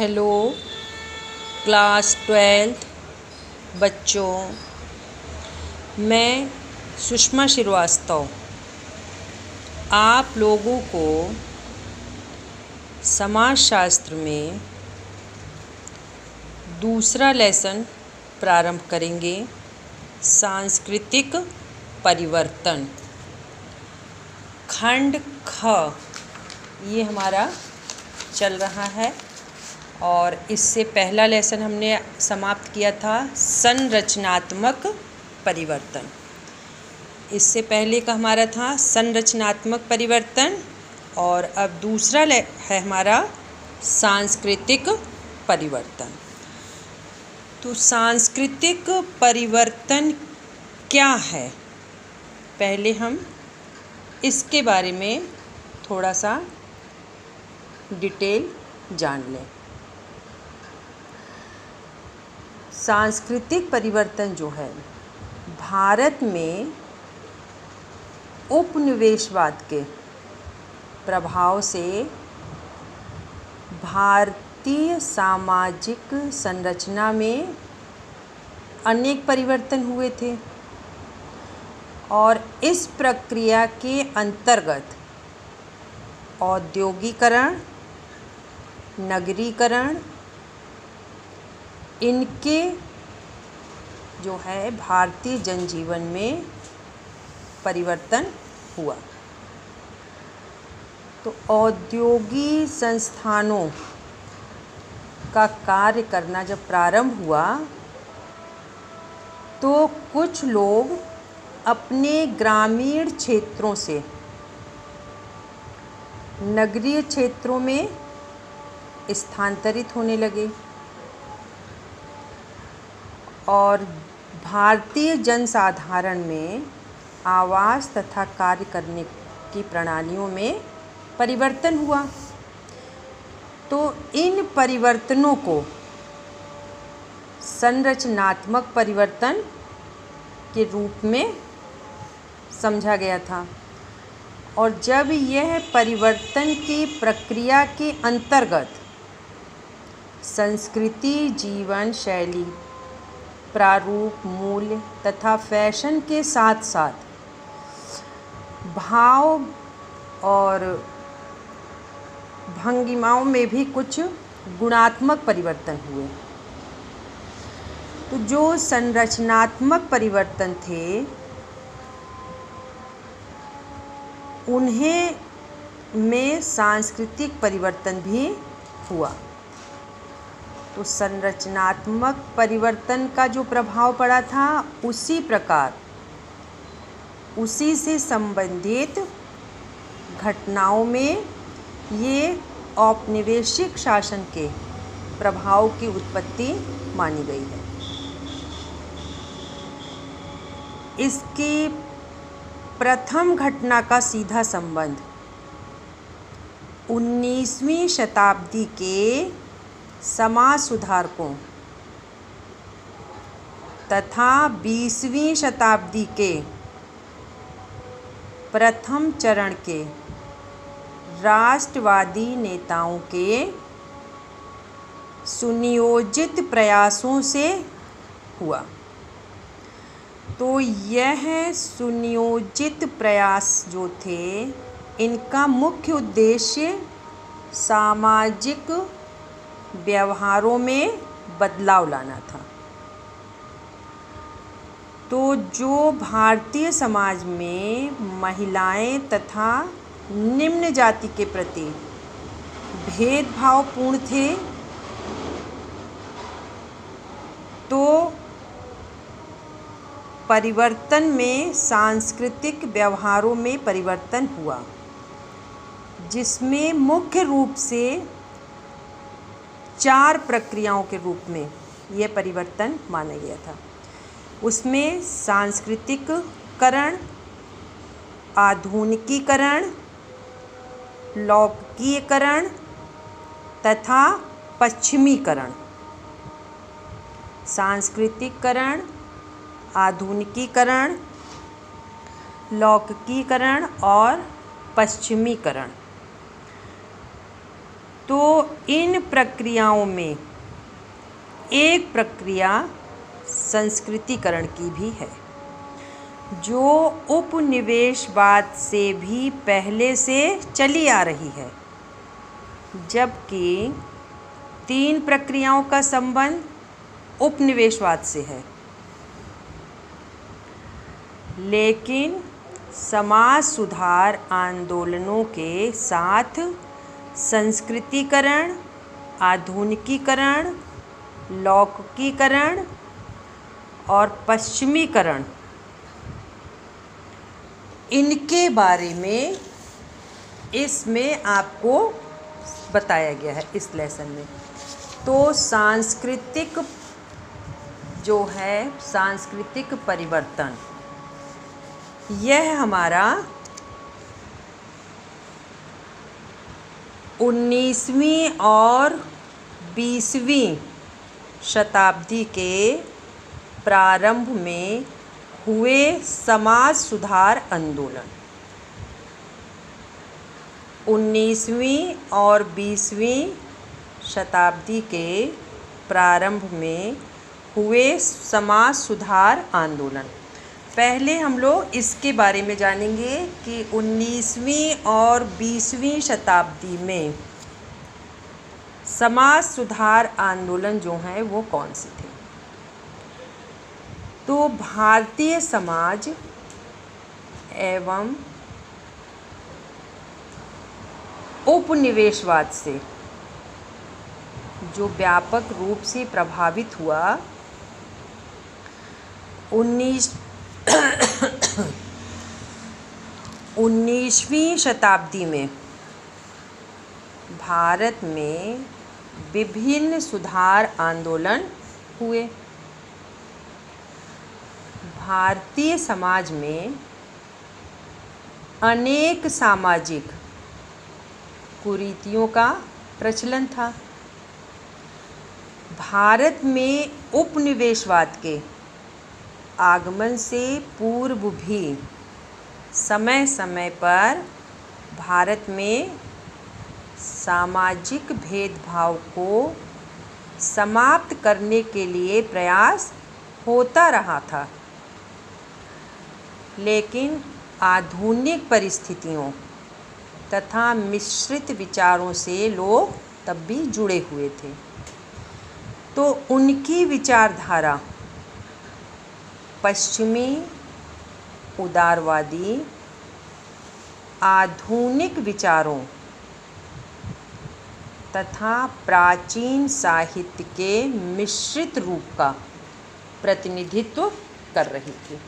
Hello class 12 बच्चों, मैं सुषमा श्रीवास्तव आप लोगों को समाजशास्त्र में दूसरा लेसन प्रारंभ करेंगे। सांस्कृतिक परिवर्तन खंड ख ये हमारा चल रहा है और इससे पहला लेसन हमने समाप्त किया था संरचनात्मक परिवर्तन। इससे पहले का हमारा था संरचनात्मक परिवर्तन और अब दूसरा है हमारा सांस्कृतिक परिवर्तन। तो सांस्कृतिक परिवर्तन क्या है, पहले हम इसके बारे में थोड़ा सा डिटेल जान लें। सांस्कृतिक परिवर्तन जो है, भारत में उपनिवेशवाद के प्रभाव से भारतीय सामाजिक संरचना में अनेक परिवर्तन हुए थे और इस प्रक्रिया के अंतर्गत औद्योगिकरण, नगरीकरण, इनके जो है भारतीय जनजीवन में परिवर्तन हुआ। तो औद्योगिक संस्थानों का कार्य करना जब प्रारंभ हुआ तो कुछ लोग अपने ग्रामीण क्षेत्रों से नगरीय क्षेत्रों में स्थानांतरित होने लगे और भारतीय जनसाधारण में आवास तथा कार्य करने की प्रणालियों में परिवर्तन हुआ। तो इन परिवर्तनों को संरचनात्मक परिवर्तन के रूप में समझा गया था और जब यह परिवर्तन की प्रक्रिया के अंतर्गत संस्कृति, जीवन शैली, प्रारूप, मूल्य तथा फैशन के साथ साथ भाव और भंगिमाओं में भी कुछ गुणात्मक परिवर्तन हुए। तो जो संरचनात्मक परिवर्तन थे उन्हें में सांस्कृतिक परिवर्तन भी हुआ। तो संरचनात्मक परिवर्तन का जो प्रभाव पड़ा था उसी प्रकार उसी से संबंधित घटनाओं में ये औपनिवेशिक शासन के प्रभाव की उत्पत्ति मानी गई है। इसकी प्रथम घटना का सीधा संबंध 19वीं शताब्दी के समाज सुधारकों तथा 20वीं शताब्दी के प्रथम चरण के राष्ट्रवादी नेताओं के सुनियोजित प्रयासों से हुआ। तो यह सुनियोजित प्रयास जो थे, इनका मुख्य उद्देश्य सामाजिक व्यवहारों में बदलाव लाना था। तो जो भारतीय समाज में महिलाएं तथा निम्न जाति के प्रति भेदभावपूर्ण थे, तो परिवर्तन में सांस्कृतिक व्यवहारों में परिवर्तन हुआ, जिसमें मुख्य रूप से 4 प्रक्रियाओं के रूप में यह परिवर्तन माना गया था। उसमें सांस्कृतिककरण, आधुनिकीकरण, लौकिकीकरण तथा पश्चिमीकरण। सांस्कृतिककरण, आधुनिकीकरण, लौकिकीकरण और पश्चिमीकरण। तो इन प्रक्रियाओं में एक प्रक्रिया संस्कृतिकरण की भी है, जो उपनिवेशवाद से भी पहले से चली आ रही है, जबकि 3 प्रक्रियाओं का संबंध उपनिवेशवाद से है। लेकिन समाज सुधार आंदोलनों के साथ संस्कृतिकरण, आधुनिकीकरण, लौकिकीकरण और पश्चिमीकरण, इनके बारे में इसमें आपको बताया गया है इस लेसन में। तो सांस्कृतिक जो है, सांस्कृतिक परिवर्तन, यह हमारा 19वीं और 20वीं शताब्दी के प्रारंभ में हुए समाज सुधार आंदोलन, 19वीं और 20वीं शताब्दी के प्रारंभ में हुए समाज सुधार आंदोलन। पहले हम लोग इसके बारे में जानेंगे कि 19वीं और 20वीं शताब्दी में समाज सुधार आंदोलन जो हैं वो कौन से थे। तो भारतीय समाज एवं उपनिवेशवाद से जो व्यापक रूप से प्रभावित हुआ, 19वीं शताब्दी में भारत में विभिन्न सुधार आंदोलन हुए। भारतीय समाज में अनेक सामाजिक कुरीतियों का प्रचलन था। भारत में उपनिवेशवाद के आगमन से पूर्व भी समय समय पर भारत में सामाजिक भेदभाव को समाप्त करने के लिए प्रयास होता रहा था, लेकिन आधुनिक परिस्थितियों तथा मिश्रित विचारों से लोग तब भी जुड़े हुए थे। तो उनकी विचारधारा पश्चिमी, उदारवादी, आधुनिक विचारों तथा प्राचीन साहित्य के मिश्रित रूप का प्रतिनिधित्व कर रही थी।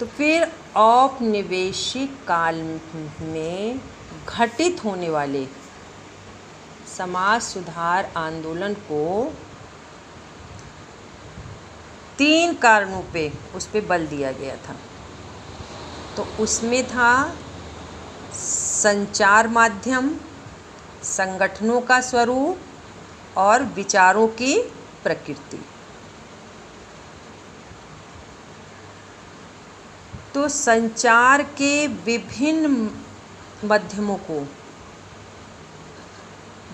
तो फिर औपनिवेशिक काल में घटित होने वाले समाज सुधार आंदोलन को 3 कारणों पे उस पे बल दिया गया था। तो उसमें था संचार माध्यम, संगठनों का स्वरूप और विचारों की प्रकृति। तो संचार के विभिन्न माध्यमों को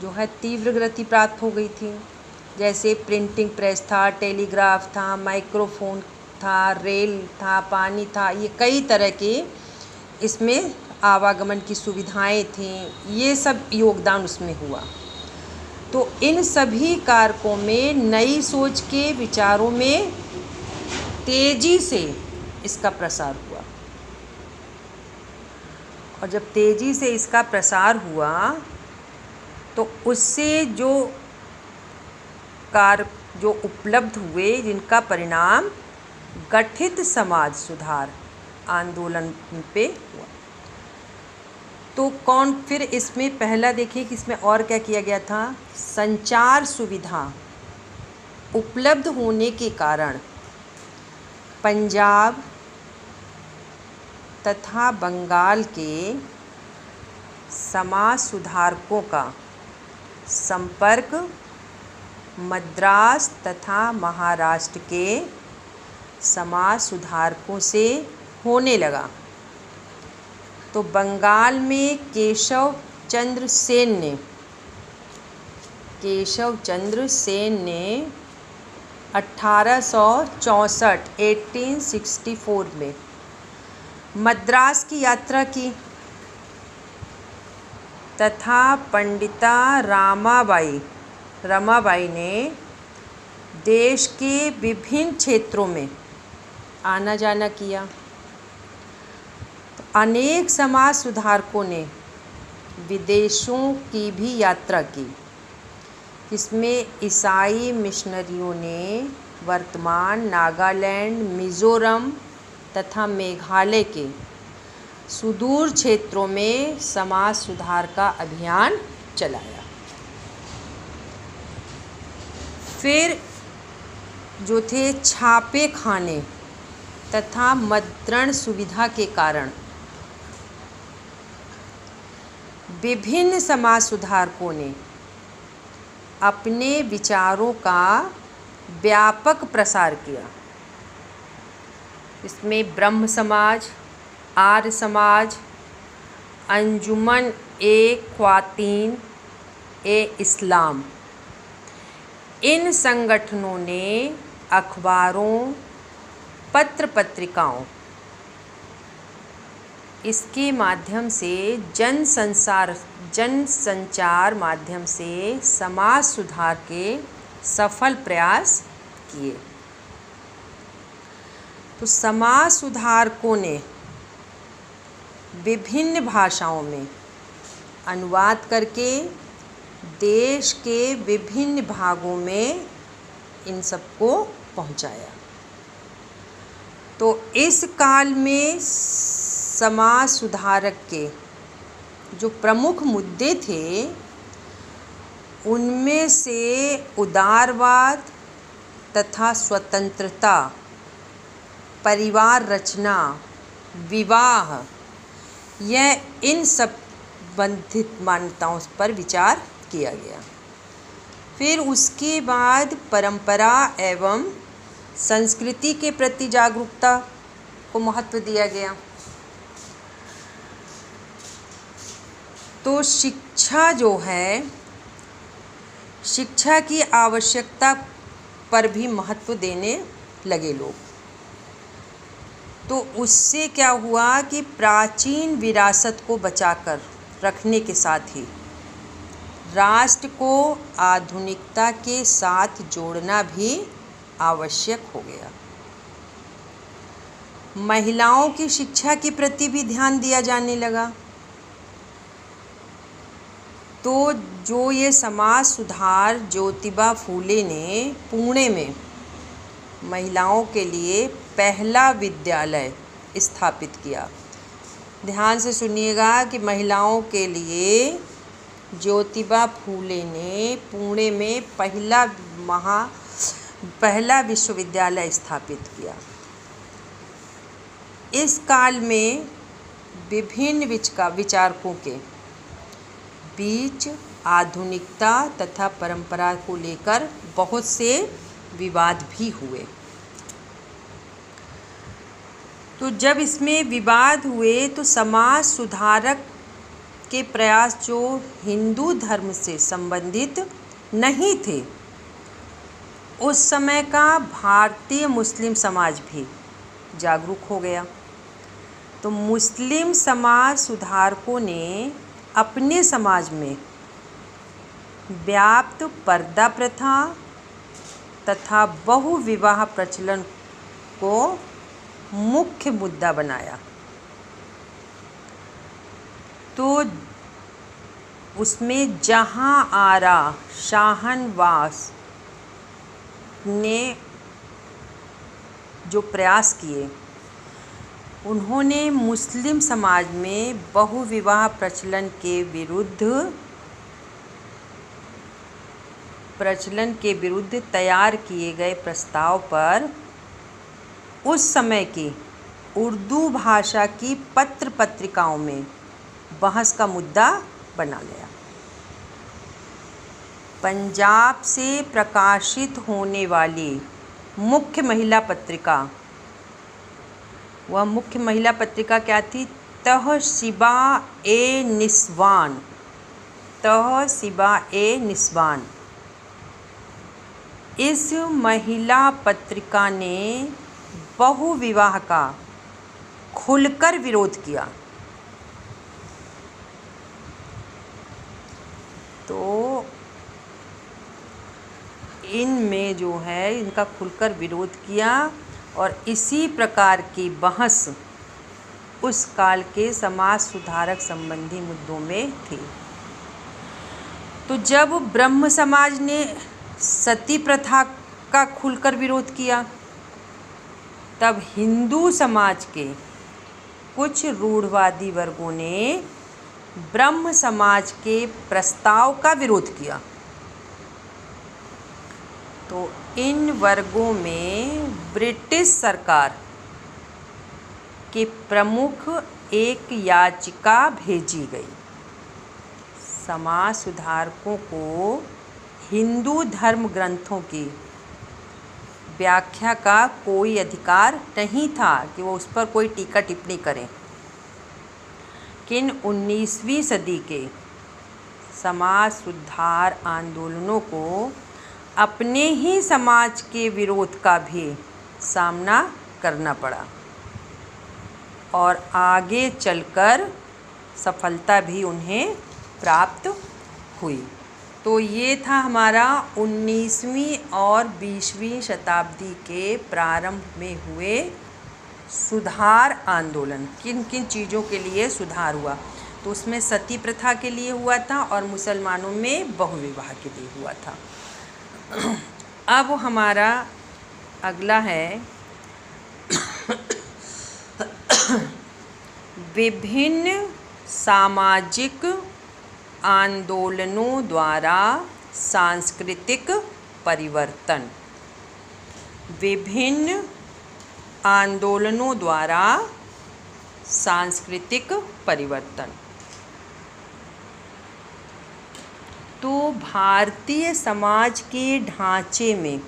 जो है तीव्र गति प्राप्त हो गई थी, जैसे प्रिंटिंग प्रेस था, टेलीग्राफ था, माइक्रोफोन था, रेल था, पानी था, ये कई तरह के इसमें आवागमन की सुविधाएं थीं, ये सब योगदान उसमें हुआ। तो इन सभी कारकों में नई सोच के विचारों में तेजी से इसका प्रसार हुआ, और जब तेजी से इसका प्रसार हुआ तो उससे जो जो उपलब्ध हुए, जिनका परिणाम गठित समाज सुधार आंदोलन पे हुआ। तो कौन, फिर इसमें पहला देखिए कि इसमें और क्या किया गया था। संचार सुविधा उपलब्ध होने के कारण पंजाब तथा बंगाल के समाज सुधारकों का संपर्क मद्रास तथा महाराष्ट्र के समाज सुधारकों से होने लगा। तो बंगाल में केशव चंद्र सेन ने केशव चंद्र सेन ने 1864 में मद्रास की यात्रा की तथा पंडिता रमाबाई ने देश के विभिन्न क्षेत्रों में आना जाना किया। तो अनेक समाज सुधारकों ने विदेशों की भी यात्रा की। इसमें ईसाई मिशनरियों ने वर्तमान नागालैंड, मिज़ोरम तथा मेघालय के सुदूर क्षेत्रों में समाज सुधार का अभियान चलाया। फिर जो थे छापे खाने तथा मुद्रण सुविधा के कारण विभिन्न समाज सुधारकों ने अपने विचारों का व्यापक प्रसार किया। इसमें ब्रह्म समाज, आर्य समाज, अंजुमन ए ख्वातीन ए इस्लाम, इन संगठनों ने अखबारों, पत्र पत्रिकाओं इसके माध्यम से जन संचार माध्यम से समाज सुधार के सफल प्रयास किए। तो समाज सुधारकों ने विभिन्न भाषाओं में अनुवाद करके देश के विभिन्न भागों में इन सबको पहुंचाया। तो इस काल में समाज सुधारक के जो प्रमुख मुद्दे थे उनमें से उदारवाद तथा स्वतंत्रता, परिवार रचना, विवाह, यह इन संबंधित मान्यताओं पर विचार किया गया। फिर उसके बाद परंपरा एवं संस्कृति के प्रति जागरूकता को महत्व दिया गया। तो शिक्षा जो है, शिक्षा की आवश्यकता पर भी महत्व देने लगे लोग। तो उससे क्या हुआ कि प्राचीन विरासत को बचाकर रखने के साथ ही राष्ट्र को आधुनिकता के साथ जोड़ना भी आवश्यक हो गया। महिलाओं की शिक्षा के प्रति भी ध्यान दिया जाने लगा। तो जो ये समाज सुधार ज्योतिबा फूले ने पुणे में महिलाओं के लिए पहला विद्यालय स्थापित किया। ध्यान से सुनिएगा कि महिलाओं के लिए ज्योतिबा फूले ने पुणे में पहला विश्वविद्यालय स्थापित किया। इस काल में विभिन्न विचारकों के बीच आधुनिकता तथा परंपरा को लेकर बहुत से विवाद भी हुए। तो जब इसमें विवाद हुए तो समाज सुधारक के प्रयास जो हिंदू धर्म से संबंधित नहीं थे, उस समय का भारतीय मुस्लिम समाज भी जागरूक हो गया। तो मुस्लिम समाज सुधारकों ने अपने समाज में व्याप्त पर्दा प्रथा तथा बहुविवाह प्रचलन को मुख्य मुद्दा बनाया। तो उसमें जहां आरा शाहनवास ने जो प्रयास किए, उन्होंने मुस्लिम समाज में बहुविवाह प्रचलन के विरुद्ध तैयार किए गए प्रस्ताव पर उस समय की उर्दू भाषा की पत्र पत्रिकाओं में बहस का मुद्दा बना गया। पंजाब से प्रकाशित होने वाली मुख्य महिला पत्रिका, वह मुख्य महिला पत्रिका क्या थी? तहसीबा ए निस्वान तहसीबा ए निस्बान। इस महिला पत्रिका ने बहुविवाह का खुलकर विरोध किया। तो इनमें जो है इनका खुलकर विरोध किया और इसी प्रकार की बहस उस काल के समाज सुधारक संबंधी मुद्दों में थी। तो जब ब्रह्म समाज ने सती प्रथा का खुलकर विरोध किया, तब हिंदू समाज के कुछ रूढ़वादी वर्गों ने ब्रह्म समाज के प्रस्ताव का विरोध किया। तो इन वर्गों में ब्रिटिश सरकार के प्रमुख एक याचिका भेजी गई। समाज सुधारकों को हिंदू धर्म ग्रंथों की व्याख्या का कोई अधिकार नहीं था कि वो उस पर कोई टीका टिप्पणी करें। किन 19वीं सदी के समाज सुधार आंदोलनों को अपने ही समाज के विरोध का भी सामना करना पड़ा और आगे चलकर सफलता भी उन्हें प्राप्त हुई। तो ये था हमारा 19वीं और 20वीं शताब्दी के प्रारंभ में हुए सुधार आंदोलन। किन किन चीज़ों के लिए सुधार हुआ, तो उसमें सती प्रथा के लिए हुआ था और मुसलमानों में बहुविवाह के लिए हुआ था। अब हमारा अगला है विभिन्न सामाजिक आंदोलनों द्वारा सांस्कृतिक परिवर्तन। विभिन्न आंदोलनों द्वारा सांस्कृतिक परिवर्तन। तो भारतीय समाज के ढांचे में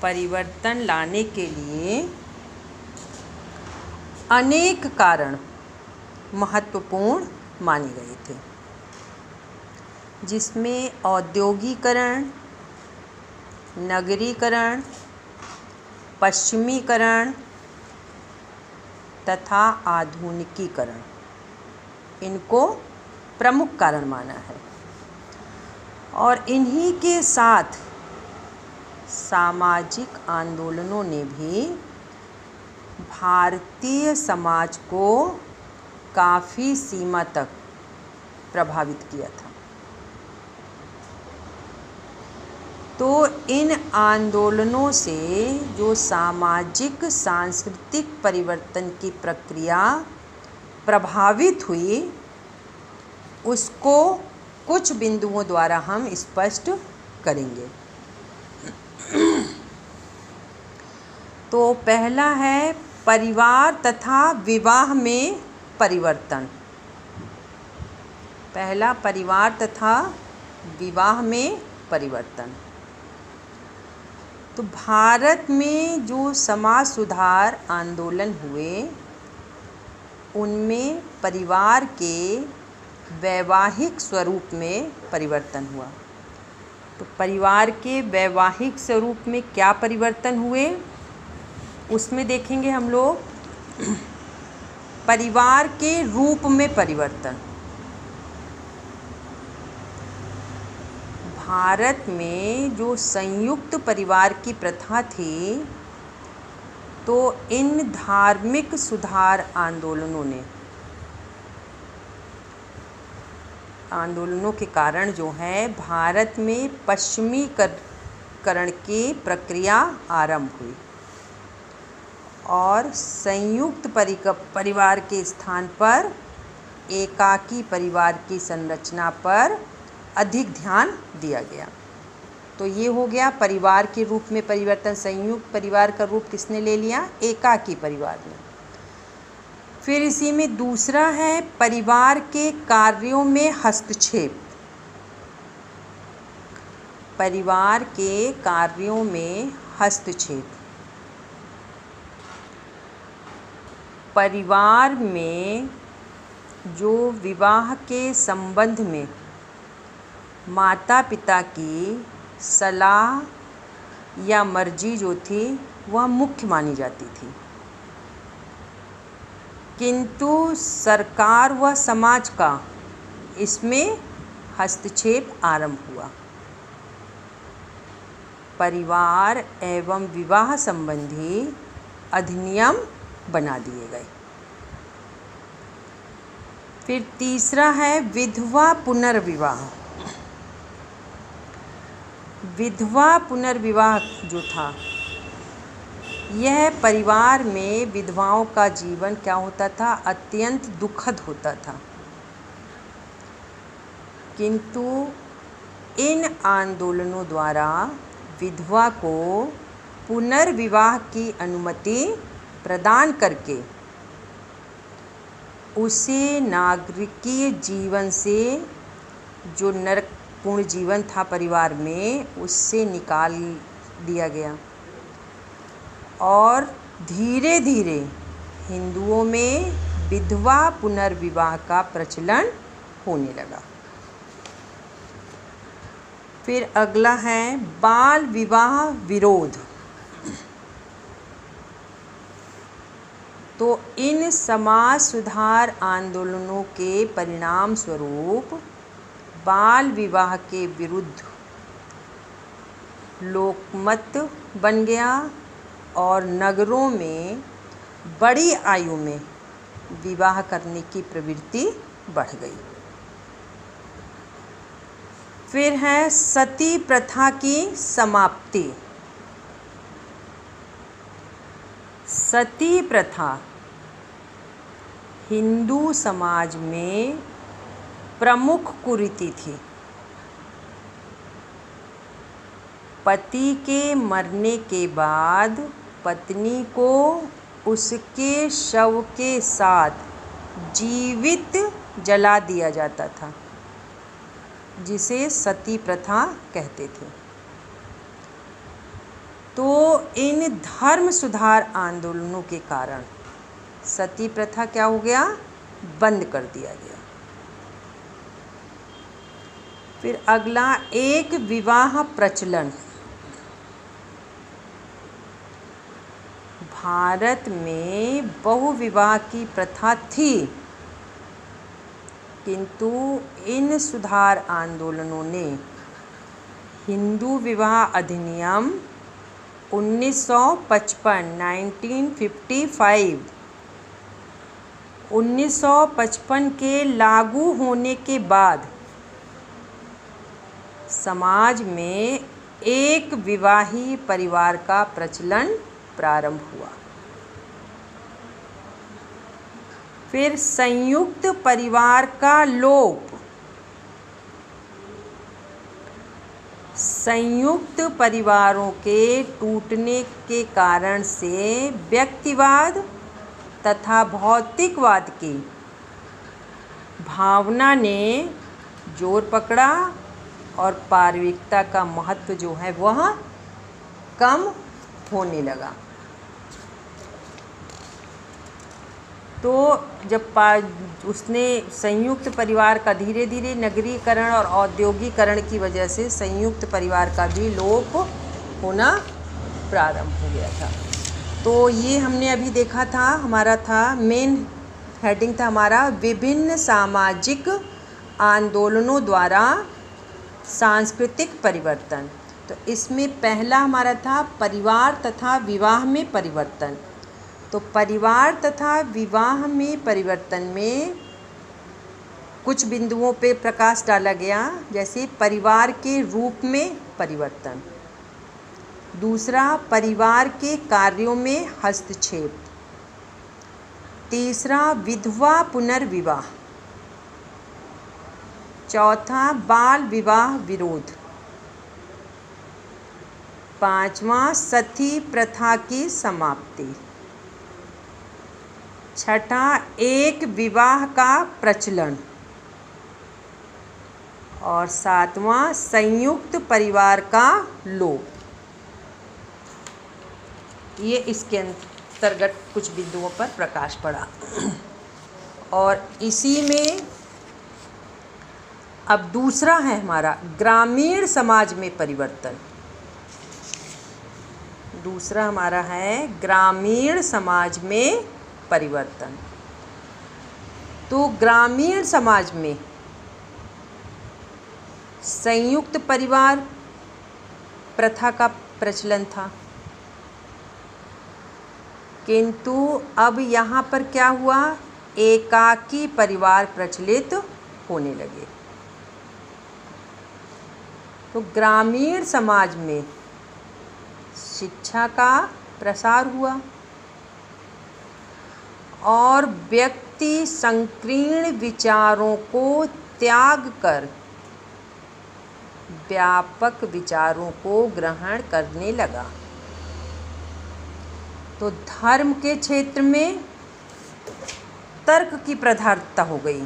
परिवर्तन लाने के लिए अनेक कारण महत्वपूर्ण माने गए थे, जिसमें औद्योगिकरण, नगरीकरण, पश्चिमीकरण तथा आधुनिकीकरण इनको प्रमुख कारण माना है। और इन्हीं के साथ सामाजिक आंदोलनों ने भी भारतीय समाज को काफ़ी सीमा तक प्रभावित किया था। तो इन आंदोलनों से जो सामाजिक सांस्कृतिक परिवर्तन की प्रक्रिया प्रभावित हुई, उसको कुछ बिंदुओं द्वारा हम स्पष्ट करेंगे। तो पहला है परिवार तथा विवाह में परिवर्तन। पहला, परिवार तथा विवाह में परिवर्तन। तो भारत में जो समाज सुधार आंदोलन हुए, उनमें परिवार के वैवाहिक स्वरूप में परिवर्तन हुआ। तो परिवार के वैवाहिक स्वरूप में क्या परिवर्तन हुए, उसमें देखेंगे हम लोग। परिवार के रूप में परिवर्तन। भारत में जो संयुक्त परिवार की प्रथा थी, तो इन धार्मिक सुधार आंदोलनों के कारण जो है भारत में पश्चिमीकरण की प्रक्रिया आरंभ हुई और संयुक्त परिवार के स्थान पर एकाकी परिवार की संरचना पर अधिक ध्यान दिया गया। तो ये हो गया परिवार के रूप में परिवर्तन। संयुक्त परिवार का रूप किसने ले लिया? एकाकी परिवार ने। फिर इसी में दूसरा है परिवार के कार्यों में हस्तक्षेप। परिवार के कार्यों में हस्तक्षेप। परिवार में जो विवाह के संबंध में माता पिता की सलाह या मर्जी जो थी वह मुख्य मानी जाती थी, किंतु सरकार व समाज का इसमें हस्तक्षेप आरंभ हुआ। परिवार एवं विवाह संबंधी अधिनियम बना दिए गए। फिर तीसरा है विधवा पुनर्विवाह। विधवा पुनर्विवाह जो था, यह परिवार में विधवाओं का जीवन क्या होता था, अत्यंत दुखद होता था। किंतु इन आंदोलनों द्वारा विधवा को पुनर्विवाह की अनुमति प्रदान करके उसे नागरिकीय जीवन से, जो नरकपूर्ण जीवन था परिवार में, उससे निकाल दिया गया और धीरे धीरे हिंदुओं में विधवा पुनर्विवाह का प्रचलन होने लगा। फिर अगला है बाल विवाह विरोध। तो इन समाज सुधार आंदोलनों के परिणाम स्वरूप बाल विवाह के विरुद्ध लोकमत बन गया और नगरों में बड़ी आयु में विवाह करने की प्रवृत्ति बढ़ गई। फिर है सती प्रथा की समाप्ति। सती प्रथा हिंदू समाज में प्रमुख कुरीति थी। पति के मरने के बाद पत्नी को उसके शव के साथ जीवित जला दिया जाता था, जिसे सती प्रथा कहते थे। तो इन धर्म सुधार आंदोलनों के कारण सती प्रथा क्या हो गया, बंद कर दिया गया। फिर अगला एक विवाह प्रचलन। भारत में बहुविवाह की प्रथा थी, किंतु इन सुधार आंदोलनों ने हिंदू विवाह अधिनियम 1955 के लागू होने के बाद समाज में एक विवाही परिवार का प्रचलन प्रारंभ हुआ। फिर संयुक्त परिवार का लोप। संयुक्त परिवारों के टूटने के कारण से व्यक्तिवाद तथा भौतिकवाद की भावना ने जोर पकड़ा और पारविकता का महत्व जो है वह कम होने लगा। तो जब उसने संयुक्त परिवार का धीरे धीरे नगरीकरण और औद्योगिकरण की वजह से संयुक्त परिवार का भी लोप होना प्रारंभ हो गया था। तो ये हमने अभी देखा था, हमारा था मेन हेडिंग था हमारा विभिन्न सामाजिक आंदोलनों द्वारा सांस्कृतिक परिवर्तन। तो इसमें पहला हमारा था परिवार तथा विवाह में परिवर्तन। तो परिवार तथा विवाह में परिवर्तन में कुछ बिंदुओं पे प्रकाश डाला गया, जैसे परिवार के रूप में परिवर्तन, दूसरा परिवार के कार्यों में हस्तक्षेप, तीसरा विधवा पुनर्विवाह, चौथा बाल विवाह विरोध, पांचवा सती प्रथा की समाप्ति, छठा एक विवाह का प्रचलन और सातवां संयुक्त परिवार का लोप। ये इसके अंतर्गत कुछ बिंदुओं पर प्रकाश पड़ा। और इसी में अब दूसरा है हमारा ग्रामीण समाज में परिवर्तन। दूसरा हमारा है ग्रामीण समाज में परिवर्तन। तो ग्रामीण समाज में संयुक्त परिवार प्रथा का प्रचलन था, किंतु अब यहाँ पर क्या हुआ, एकाकी परिवार प्रचलित होने लगे। तो ग्रामीण समाज में शिक्षा का प्रसार हुआ और व्यक्ति संकीर्ण विचारों को त्याग कर व्यापक विचारों को ग्रहण करने लगा। तो धर्म के क्षेत्र में तर्क की प्रधानता हो गई।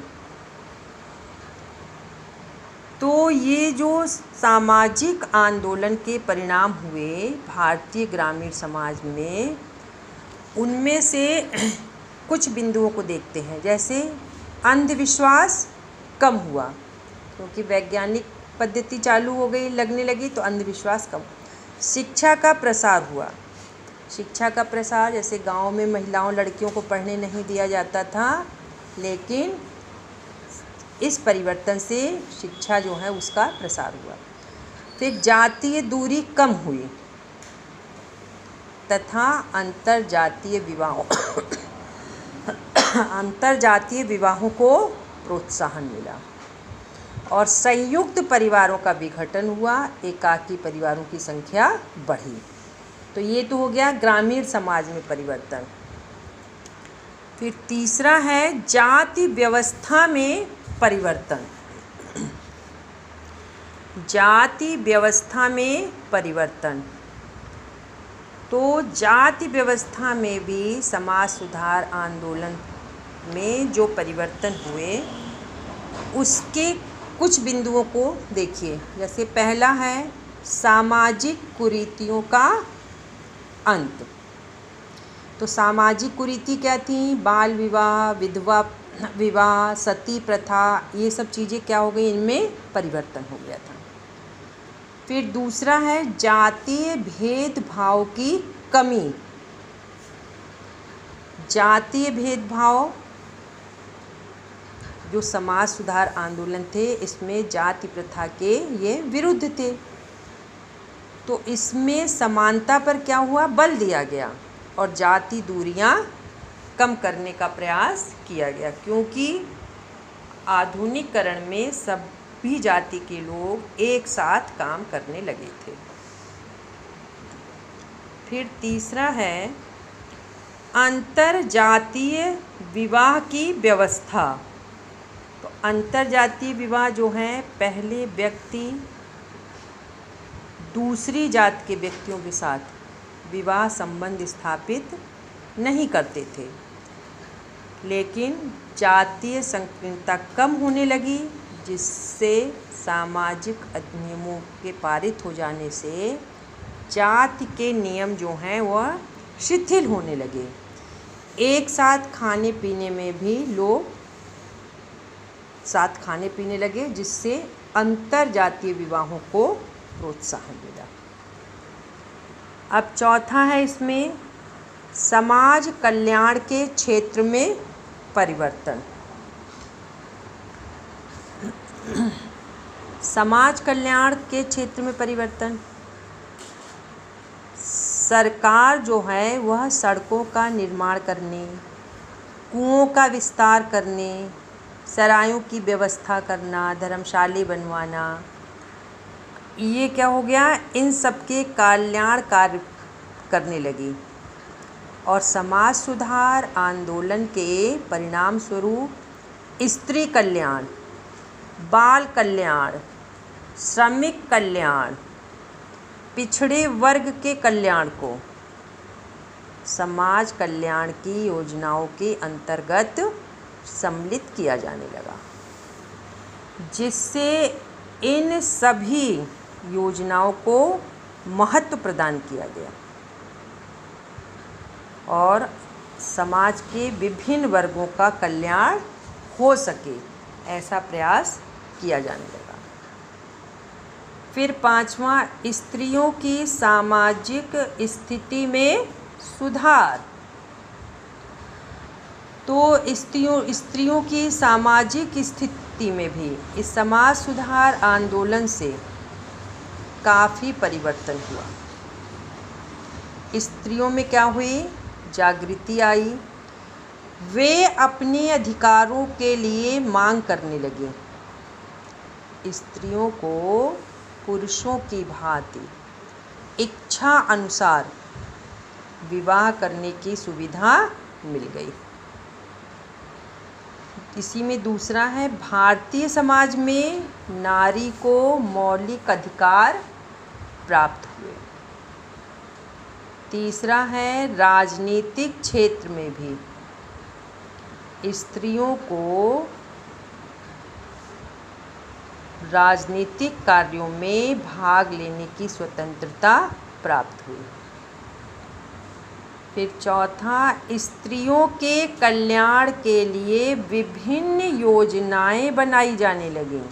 तो ये जो सामाजिक आंदोलन के परिणाम हुए भारतीय ग्रामीण समाज में, उनमें से कुछ बिंदुओं को देखते हैं। जैसे अंधविश्वास कम हुआ, क्योंकि वैज्ञानिक पद्धति चालू हो गई, लगने लगी, तो अंधविश्वास कम। शिक्षा का प्रसार हुआ। शिक्षा का प्रसार, जैसे गांव में महिलाओं लड़कियों को पढ़ने नहीं दिया जाता था, लेकिन इस परिवर्तन से शिक्षा जो है उसका प्रसार हुआ। फिर जातीय दूरी कम हुई तथा अंतरजातीय विवाहों को प्रोत्साहन मिला और संयुक्त परिवारों का विघटन हुआ, एकाकी परिवारों की संख्या बढ़ी। तो ये तो हो गया ग्रामीण समाज में परिवर्तन। फिर तीसरा है जाति व्यवस्था में परिवर्तन। जाति व्यवस्था में परिवर्तन। तो जाति व्यवस्था में भी समाज सुधार आंदोलन में जो परिवर्तन हुए उसके कुछ बिंदुओं को देखिए। जैसे पहला है सामाजिक कुरीतियों का अंत। तो सामाजिक कुरीति क्या थी? बाल विवाह, विधवा विवाह, सती प्रथा, ये सब चीज़ें क्या हो गई, इनमें परिवर्तन हो गया था। फिर दूसरा है जातीय भेदभाव की कमी। जातीय भेदभाव जो समाज सुधार आंदोलन थे, इसमें जाति प्रथा के ये विरुद्ध थे। तो इसमें समानता पर क्या हुआ, बल दिया गया और जाति दूरियां कम करने का प्रयास किया गया, क्योंकि आधुनिकीकरण में सभी जाति के लोग एक साथ काम करने लगे थे। फिर तीसरा है अंतरजातीय विवाह की व्यवस्था। तो अंतरजातीय विवाह जो है, पहले व्यक्ति दूसरी जात के व्यक्तियों के साथ विवाह संबंध स्थापित नहीं करते थे, लेकिन जातीय संकीर्णता कम होने लगी, जिससे सामाजिक अधिनियमों के पारित हो जाने से जाति के नियम जो हैं वह शिथिल होने लगे। एक साथ खाने पीने में भी लोग साथ खाने पीने लगे, जिससे अंतर जातीय विवाहों को प्रोत्साहन मिला। अब चौथा है इसमें समाज कल्याण के क्षेत्र में परिवर्तन। समाज कल्याण के क्षेत्र में परिवर्तन, सरकार जो है वह सड़कों का निर्माण करने, कुओं का विस्तार करने, सरायों की व्यवस्था करना, धर्मशाले बनवाना, ये क्या हो गया, इन सब के कल्याण कार्य करने लगी। और समाज सुधार आंदोलन के परिणाम स्वरूप स्त्री कल्याण, बाल कल्याण, श्रमिक कल्याण, पिछड़े वर्ग के कल्याण को समाज कल्याण की योजनाओं के अंतर्गत सम्मिलित किया जाने लगा, जिससे इन सभी योजनाओं को महत्व प्रदान किया गया और समाज के विभिन्न वर्गों का कल्याण हो सके ऐसा प्रयास किया जाने लगा। फिर 5वां, स्त्रियों की सामाजिक स्थिति में सुधार। तो स्त्रियों की सामाजिक स्थिति में भी इस समाज सुधार आंदोलन से काफ़ी परिवर्तन हुआ। स्त्रियों में क्या हुई? जागृति आई। वे अपने अधिकारों के लिए मांग करने लगे। स्त्रियों को पुरुषों की भांति इच्छा अनुसार विवाह करने की सुविधा मिल गई। इसी में दूसरा है, भारतीय समाज में नारी को मौलिक अधिकार प्राप्त हुए। तीसरा है, राजनीतिक क्षेत्र में भी स्त्रियों को राजनीतिक कार्यों में भाग लेने की स्वतंत्रता प्राप्त हुई। फिर चौथा, स्त्रियों के कल्याण के लिए विभिन्न योजनाएं बनाई जाने लगीं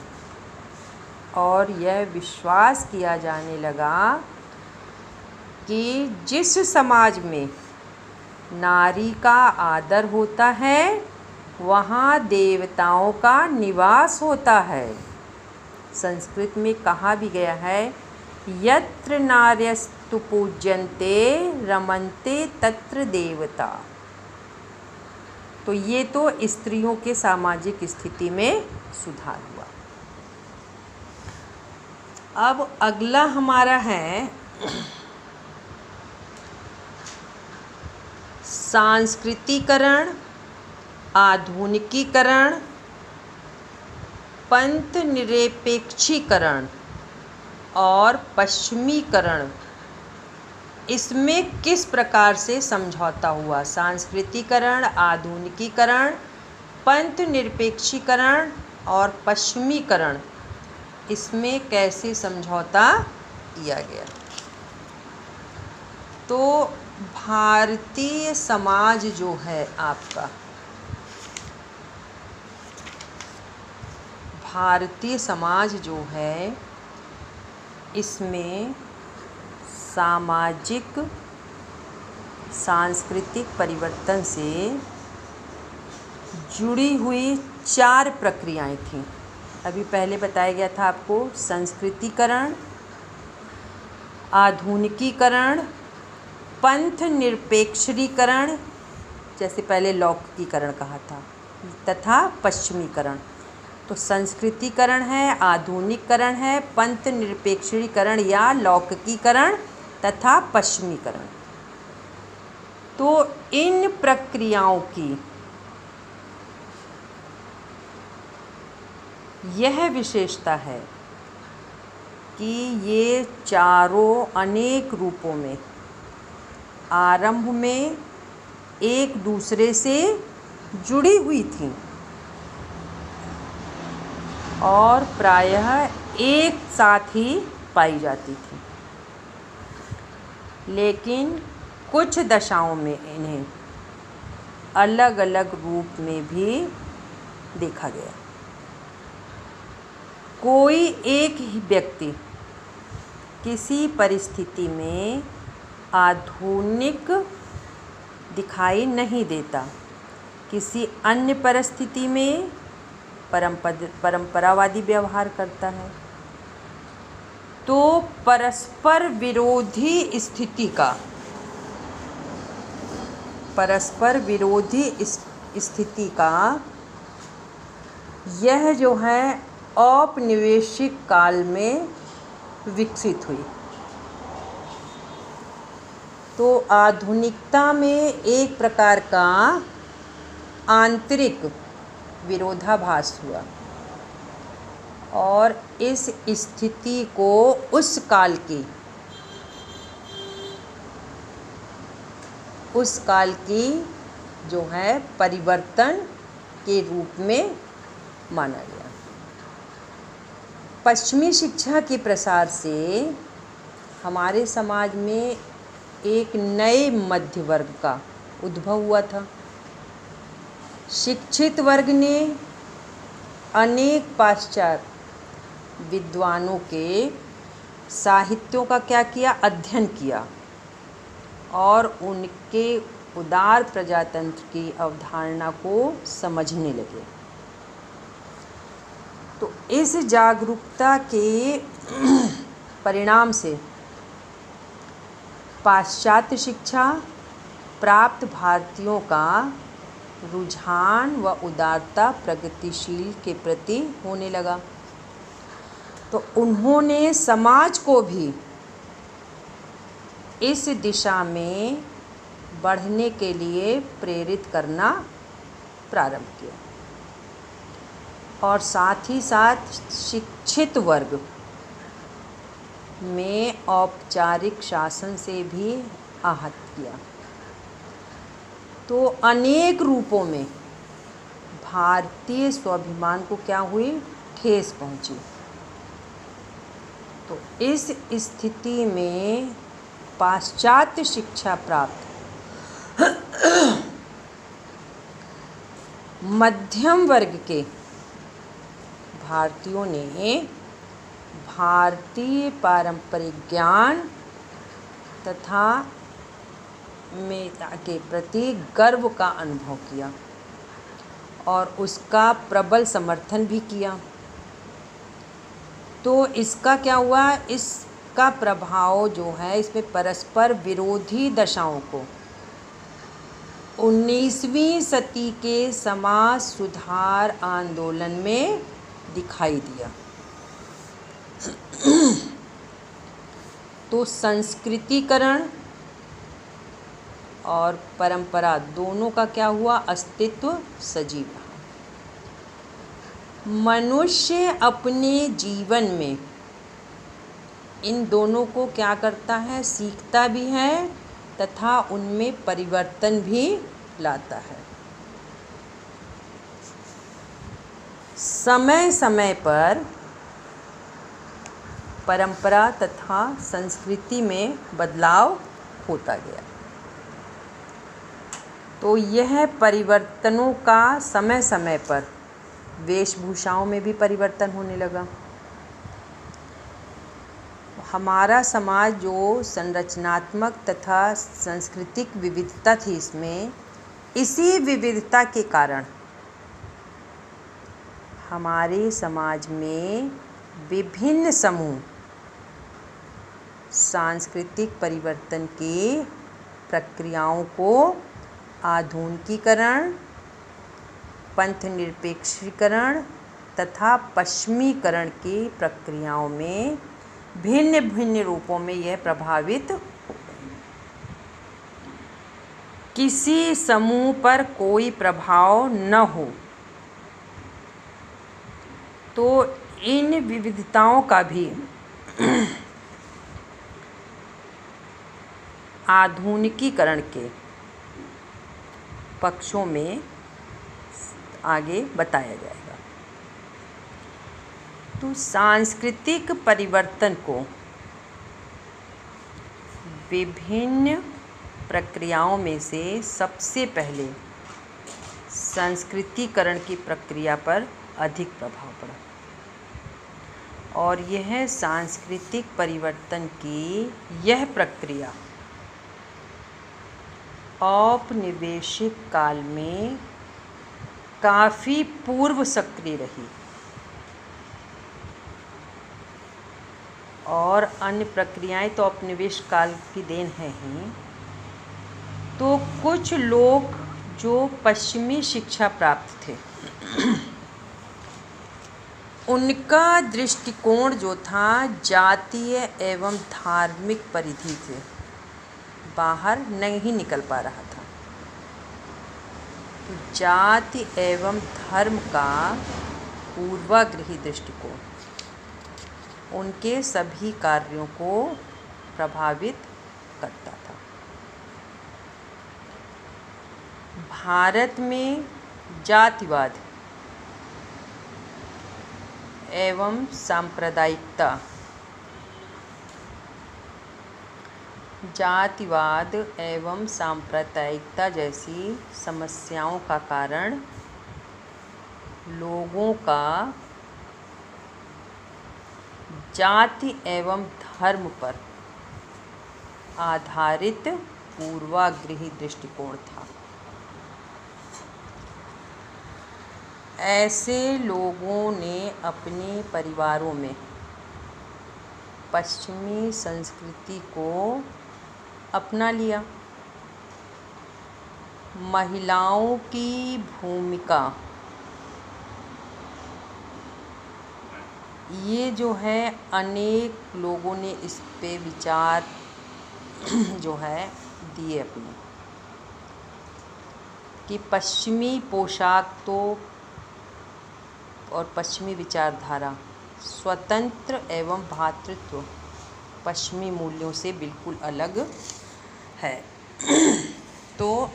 और यह विश्वास किया जाने लगा कि जिस समाज में नारी का आदर होता है वहाँ देवताओं का निवास होता है। संस्कृत में कहा भी गया है, यत्र नार्यस्तु पूज्यन्ते रमन्ते तत्र देवता। तो ये तो स्त्रियों के सामाजिक स्थिति में सुधार हुआ। अब अगला हमारा है सांस्कृतिकरण, आधुनिकीकरण, पंथ निरपेक्षीकरण और पश्चिमीकरण। इसमें किस प्रकार से समझौता हुआ? सांस्कृतिकरण, आधुनिकीकरण, पंथ निरपेक्षीकरण और पश्चिमीकरण, इसमें कैसे समझौता किया गया? तो भारतीय समाज जो है आपका, भारतीय समाज जो है इसमें सामाजिक सांस्कृतिक परिवर्तन से जुड़ी हुई 4 प्रक्रियाएं थीं। अभी पहले बताया गया था आपको, संस्कृतिकरण, आधुनिकीकरण, पंथ निरपेक्षीकरण, जैसे पहले लौकिकीकरण कहा था, तथा पश्चिमीकरण। तो संस्कृतिकरण है, आधुनिकीकरण है, पंथ निरपेक्षीकरण या लौकिकीकरण तथा पश्चिमीकरण। तो इन प्रक्रियाओं की यह विशेषता है कि ये चारों अनेक रूपों में आरंभ में एक दूसरे से जुड़ी हुई थीं और प्रायः एक साथ ही पाई जाती थी, लेकिन कुछ दशाओं में इन्हें अलग अलग रूप में भी देखा गया। कोई एक ही व्यक्ति किसी परिस्थिति में आधुनिक दिखाई नहीं देता, किसी अन्य परिस्थिति में परंपरावादी व्यवहार करता है। तो परस्पर विरोधी स्थिति का यह जो है औपनिवेशिक काल में विकसित हुई। तो आधुनिकता में एक प्रकार का आंतरिक विरोधाभास हुआ और इस स्थिति को उस काल की जो है परिवर्तन के रूप में माना गया। पश्चिमी शिक्षा के प्रसार से हमारे समाज में एक नए मध्य वर्ग का उद्भव हुआ था। शिक्षित वर्ग ने अनेक पाश्चात्य विद्वानों के साहित्यों का क्या किया, अध्ययन किया और उनके उदार प्रजातंत्र की अवधारणा को समझने लगे। तो इस जागरूकता के परिणाम से पाश्चात्य शिक्षा प्राप्त भारतीयों का रुझान व उदारता प्रगतिशील के प्रति होने लगा। तो उन्होंने समाज को भी इस दिशा में बढ़ने के लिए प्रेरित करना प्रारंभ किया और साथ ही साथ शिक्षित वर्ग में औपचारिक शासन से भी आहत किया। तो अनेक रूपों में भारतीय स्वाभिमान को क्या हुई, ठेस पहुंची। तो इस स्थिति में पाश्चात्य शिक्षा प्राप्त मध्यम वर्ग के भारतीयों ने भारतीय पारंपरिक ज्ञान तथा मेधा के प्रति गर्व का अनुभव किया और उसका प्रबल समर्थन भी किया। तो इसका क्या हुआ, इसका प्रभाव जो है इसमें परस्पर विरोधी दशाओं को 19वीं सदी के समाज सुधार आंदोलन में दिखाई दिया। तो संस्कृतिकरण और परंपरा दोनों का क्या हुआ, अस्तित्व सजीव रहा। मनुष्य अपने जीवन में इन दोनों को क्या करता है, सीखता भी है तथा उनमें परिवर्तन भी लाता है। समय समय पर परंपरा तथा संस्कृति में बदलाव होता गया। तो यह परिवर्तनों का समय समय पर वेशभूषाओं में भी परिवर्तन होने लगा। हमारा समाज जो संरचनात्मक तथा सांस्कृतिक विविधता थी, इसमें इसी विविधता के कारण हमारे समाज में विभिन्न समूह सांस्कृतिक परिवर्तन की प्रक्रियाओं को आधुनिकीकरण, पंथ निरपेक्षीकरण तथा पश्चिमीकरण की प्रक्रियाओं में भिन्न भिन्न रूपों में यह प्रभावित हो गए। किसी समूह पर कोई प्रभाव न हो तो इन विविधताओं का भी आधुनिकीकरण के पक्षों में आगे बताया जाएगा। तो सांस्कृतिक परिवर्तन को विभिन्न प्रक्रियाओं में से सबसे पहले संस्कृतिकरण की प्रक्रिया पर अधिक प्रभाव पड़ा और यह सांस्कृतिक परिवर्तन की यह प्रक्रिया औपनिवेशिक काल में काफ़ी पूर्व सक्रिय रही और अन्य प्रक्रियाएं तो औपनिवेश काल की देन है ही। तो कुछ लोग जो पश्चिमी शिक्षा प्राप्त थे उनका दृष्टिकोण जो था जातीय एवं धार्मिक परिधि से बाहर नहीं निकल पा रहा था। जाति एवं धर्म का पूर्वाग्रही दृष्टिकोण उनके सभी कार्यों को प्रभावित करता था। भारत में जातिवाद एवं सांप्रदायिकता जैसी समस्याओं का कारण लोगों का जाति एवं धर्म पर आधारित पूर्वाग्रही दृष्टिकोण था। ऐसे लोगों ने अपने परिवारों में पश्चिमी संस्कृति को अपना लिया। महिलाओं की भूमिका, ये जो है अनेक लोगों ने इस पे विचार जो है दिए अपने, कि पश्चिमी पोशाक तो और पश्चिमी विचारधारा स्वतंत्र एवं भ्रातृत्व पश्चिमी मूल्यों से बिल्कुल अलग है। तो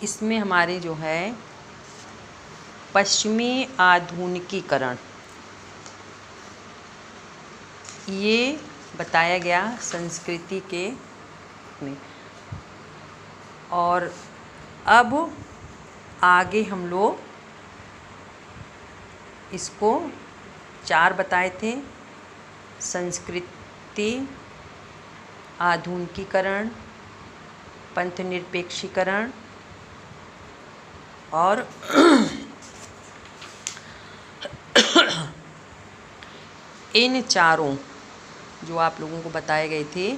इसमें हमारे जो है पश्चिमी आधुनिकीकरण ये बताया गया संस्कृति के में। और अब आगे हम लोग इसको 4 बताए थे: संस्कृति आधुनिकीकरण, पंथनिरपेक्षीकरण और इन चारों जो आप लोगों को बताए गए थे,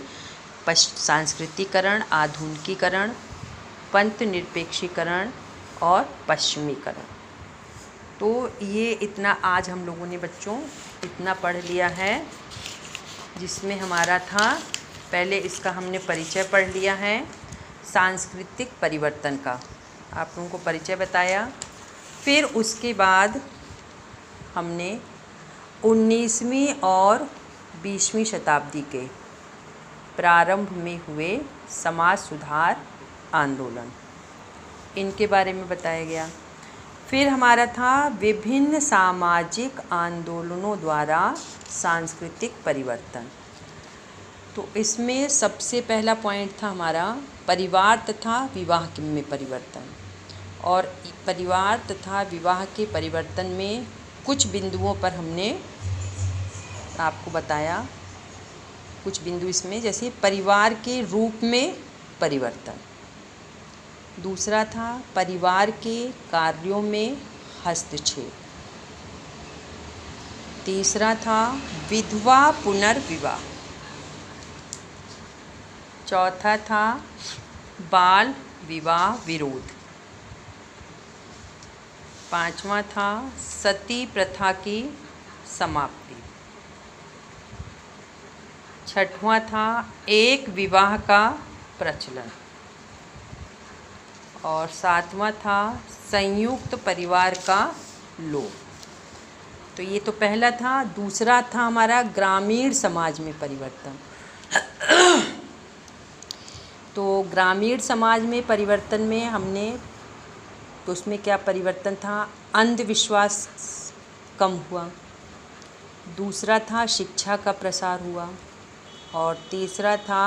सांस्कृतिकरण, आधुनिकीकरण, पंथनिरपेक्षीकरण और पश्चिमीकरण। तो ये इतना आज हम लोगों ने बच्चों इतना पढ़ लिया है, जिसमें हमारा था पहले इसका हमने परिचय पढ़ लिया है, सांस्कृतिक परिवर्तन का आप लोगों को परिचय बताया। फिर उसके बाद हमने 19वीं और 20वीं शताब्दी के प्रारंभ में हुए समाज सुधार आंदोलन, इनके बारे में बताया गया। फिर हमारा था विभिन्न सामाजिक आंदोलनों द्वारा सांस्कृतिक परिवर्तन। तो इसमें सबसे पहला पॉइंट था हमारा परिवार तथा विवाह में परिवर्तन। और परिवार तथा विवाह के परिवर्तन में कुछ बिंदुओं पर हमने आपको बताया, कुछ बिंदु इसमें, जैसे परिवार के रूप में परिवर्तन। दूसरा था परिवार के कार्यों में हस्तक्षेप। तीसरा था विधवा पुनर्विवाह। चौथा था बाल विवाह विरोध। पांचवा था सती प्रथा की समाप्ति। छठवां था एक विवाह का प्रचलन। और सातवां था संयुक्त परिवार का लोप। तो ये तो पहला था। दूसरा था हमारा ग्रामीण समाज में परिवर्तन। तो ग्रामीण समाज में परिवर्तन में हमने, तो उसमें क्या परिवर्तन था, अंधविश्वास कम हुआ। दूसरा था शिक्षा का प्रसार हुआ। और तीसरा था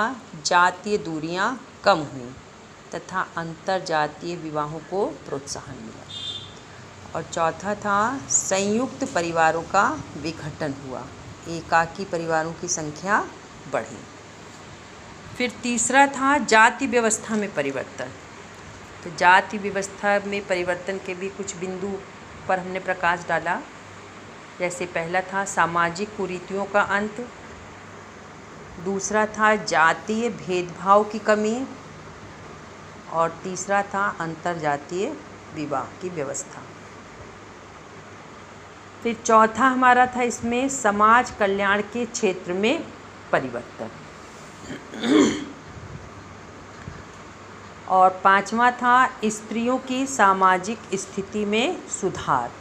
जातीय दूरियां कम हुई तथा अंतरजातीय विवाहों को प्रोत्साहन मिला। और चौथा था संयुक्त परिवारों का विघटन हुआ, एकाकी परिवारों की संख्या बढ़ी। फिर तीसरा था जाति व्यवस्था में परिवर्तन। तो जाति व्यवस्था में परिवर्तन के भी कुछ बिंदु पर हमने प्रकाश डाला। जैसे पहला था सामाजिक कुरीतियों का अंत। दूसरा था जातीय भेदभाव की कमी। और तीसरा था अंतरजातीय विवाह की व्यवस्था। फिर चौथा हमारा था इसमें समाज कल्याण के क्षेत्र में परिवर्तन। और पांचवा था स्त्रियों की सामाजिक स्थिति में सुधार।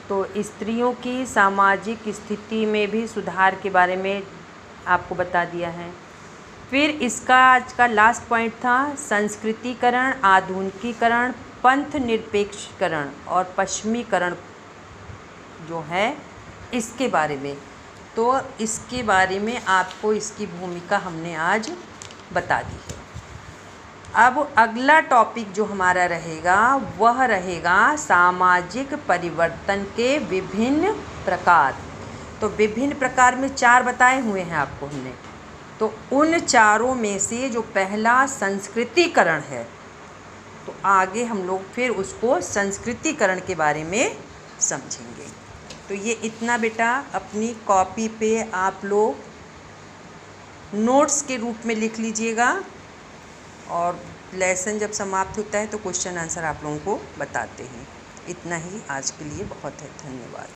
तो स्त्रियों की सामाजिक स्थिति में भी सुधार के बारे में आपको बता दिया है। फिर इसका आज का लास्ट पॉइंट था संस्कृतिकरण, आधुनिकीकरण, पंथ निरपेक्षीकरण और पश्चिमीकरण जो है इसके बारे में। तो इसके बारे में आपको इसकी भूमिका हमने आज बता दी है। अब अगला टॉपिक जो हमारा रहेगा वह रहेगा सामाजिक परिवर्तन के विभिन्न प्रकार। तो विभिन्न प्रकार में 4 बताए हुए हैं आपको हमने। तो उन चारों में से जो पहला संस्कृतिकरण है, तो आगे हम लोग फिर उसको संस्कृतिकरण के बारे में समझेंगे। तो ये इतना बेटा अपनी कॉपी पे आप लोग नोट्स के रूप में लिख लीजिएगा, और लेसन जब समाप्त होता है तो क्वेश्चन आंसर आप लोगों को बताते हैं। इतना ही आज के लिए, बहुत है, धन्यवाद।